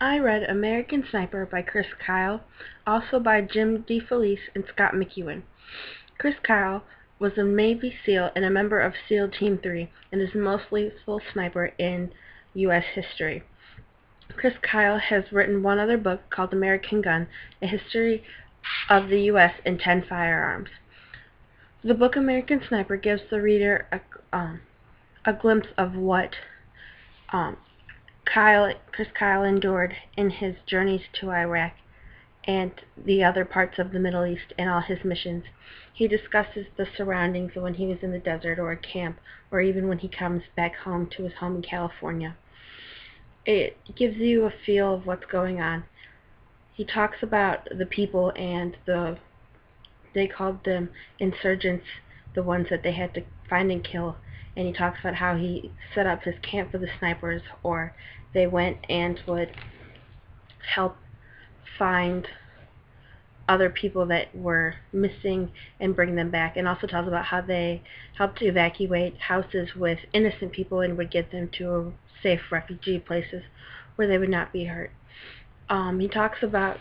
I read American Sniper by Chris Kyle, also by Jim DeFelice and Scott McEwen. Chris Kyle was a Navy SEAL and a member of SEAL Team 3 and is the most lethal sniper in U.S. history. Chris Kyle has written one other book called American Gun, A History of the U.S. and 10 Firearms. The book American Sniper gives the reader a glimpse of what Chris Kyle endured in his journeys to Iraq and the other parts of the Middle East and all his missions. He discusses the surroundings of when he was in the desert or a camp, or even when he comes back home to his home in California. It gives you a feel of what's going on. He talks about the people and they called them insurgents, the ones that they had to find and kill. And he talks about how he set up his camp for the snipers, or they went and would help find other people that were missing and bring them back, and also tells about how they helped to evacuate houses with innocent people and would get them to safe refugee places where they would not be hurt. He talks about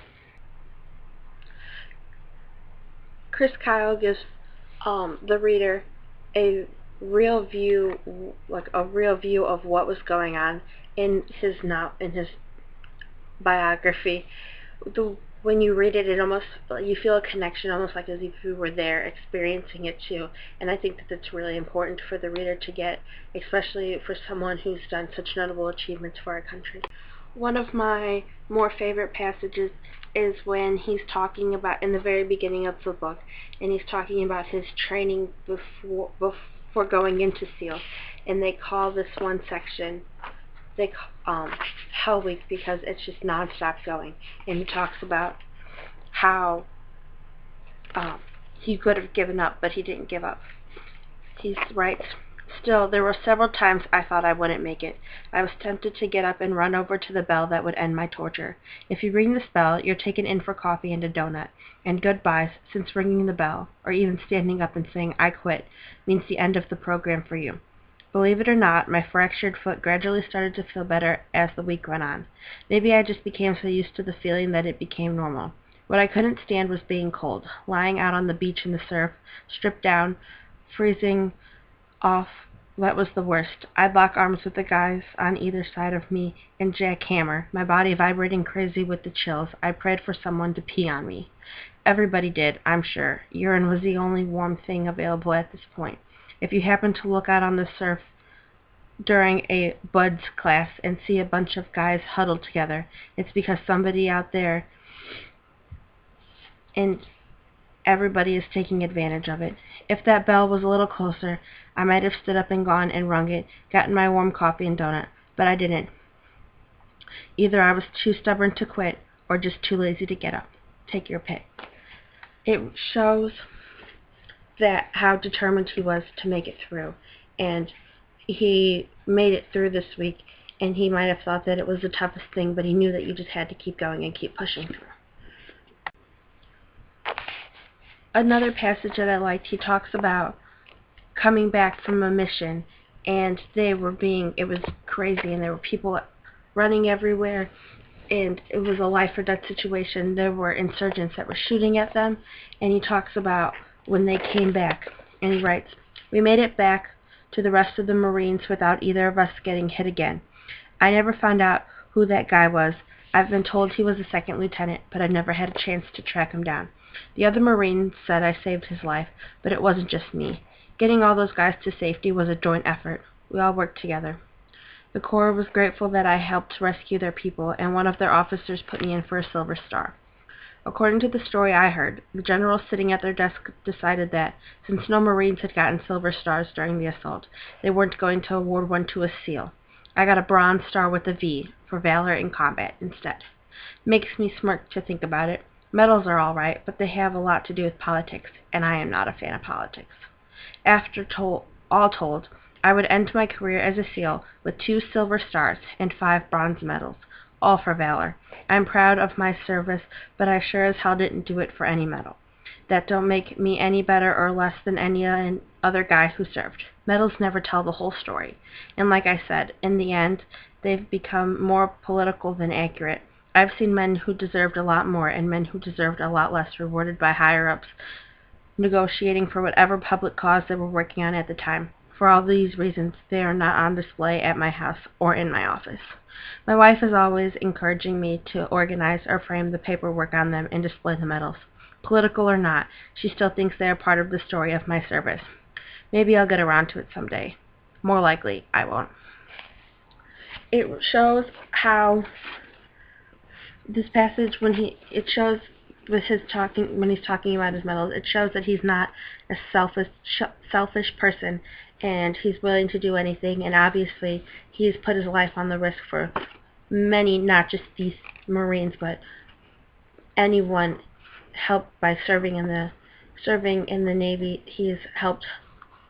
Chris Kyle gives the reader a real view, of what was going on in his biography. When you read it, you feel a connection, almost like as if you were there experiencing it too. And I think that that's really important for the reader to get, especially for someone who's done such notable achievements for our country. One of my more favorite passages is when he's talking about, in the very beginning of the book, and he's talking about his training before going into SEAL. And they call this one section Hell Week because it's just non-stop going. And he talks about how he could have given up, but he didn't give up. He writes, "Still, there were several times I thought I wouldn't make it. I was tempted to get up and run over to the bell that would end my torture. If you ring this bell, you're taken in for coffee and a donut. And goodbyes, since ringing the bell, or even standing up and saying, 'I quit,' means the end of the program for you." Believe it or not, my fractured foot gradually started to feel better as the week went on. Maybe I just became so used to the feeling that it became normal. What I couldn't stand was being cold, lying out on the beach in the surf, stripped down, freezing off. That was the worst. I'd lock arms with the guys on either side of me and jackhammer, my body vibrating crazy with the chills. I prayed for someone to pee on me. Everybody did, I'm sure. Urine was the only warm thing available at this point. If you happen to look out on the surf during a BUD/S class and see a bunch of guys huddled together, it's because somebody out there and everybody is taking advantage of it. If that bell was a little closer, I might have stood up and gone and rung it, gotten my warm coffee and donut, but I didn't. Either I was too stubborn to quit, or just too lazy to get up. Take your pick. It shows that how determined he was to make it through, and he made it through this week, and he might have thought that it was the toughest thing, but he knew that you just had to keep going and keep pushing through. Another passage that I liked, he talks about coming back from a mission, and it was crazy, and there were people running everywhere, and it was a life or death situation. There were insurgents that were shooting at them, and he talks about when they came back, and he writes, "We made it back to the rest of the Marines without either of us getting hit again. I never found out who that guy was. I've been told he was a second lieutenant, but I've never had a chance to track him down. The other Marines said I saved his life, but it wasn't just me. Getting all those guys to safety was a joint effort. We all worked together. The Corps was grateful that I helped rescue their people, and one of their officers put me in for a Silver Star. According to the story I heard, the generals sitting at their desk decided that, since no Marines had gotten Silver Stars during the assault, they weren't going to award one to a SEAL. I got a Bronze Star with a V, for valor in combat, instead. Makes me smirk to think about it. Medals are all right, but they have a lot to do with politics, and I am not a fan of politics. All told, I would end my career as a SEAL with 2 Silver Stars and 5 bronze medals, all for valor. I'm proud of my service, but I sure as hell didn't do it for any medal. That don't make me any better or less than any other guy who served. Medals never tell the whole story. And like I said, in the end, they've become more political than accurate. I've seen men who deserved a lot more and men who deserved a lot less rewarded by higher-ups negotiating for whatever public cause they were working on at the time. For all these reasons, they are not on display at my house or in my office. My wife is always encouraging me to organize or frame the paperwork on them and display the medals. Political or not, she still thinks they are part of the story of my service. Maybe I'll get around to it someday. More likely, I won't. It shows how this passage, when he's talking about his medals, it shows that he's not a selfish person, and he's willing to do anything. And obviously, he's put his life on the risk for many, not just these Marines, but anyone helped by serving in the Navy. He's helped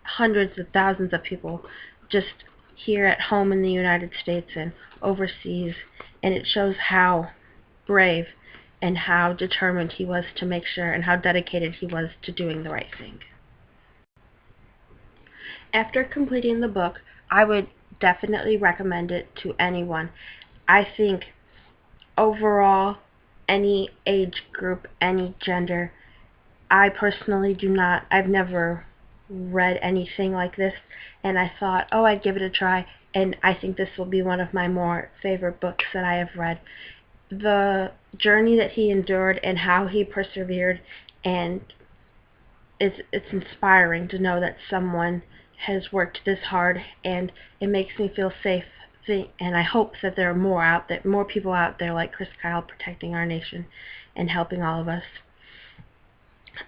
hundreds of thousands of people just here at home in the United States and overseas, and it shows how brave and how determined he was to make sure, and how dedicated he was to doing the right thing. After completing the book, I would definitely recommend it to anyone. I think overall, any age group, any gender, I personally I've never read anything like this, and I thought, oh, I'd give it a try, and I think this will be one of my more favorite books that I have read. The journey that he endured and how he persevered, and it's inspiring to know that someone has worked this hard, and it makes me feel safe, and I hope that there are more people out there like Chris Kyle protecting our nation and helping all of us.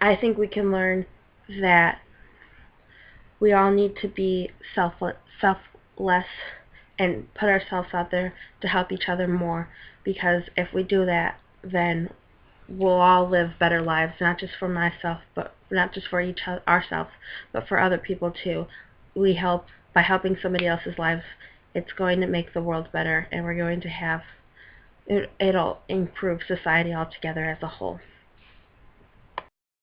I think we can learn that we all need to be selfless and put ourselves out there to help each other more, because if we do that, then we'll all live better lives, not just for ourselves, but for other people too. By helping somebody else's lives, it's going to make the world better, and we're going to have it'll improve society altogether as a whole.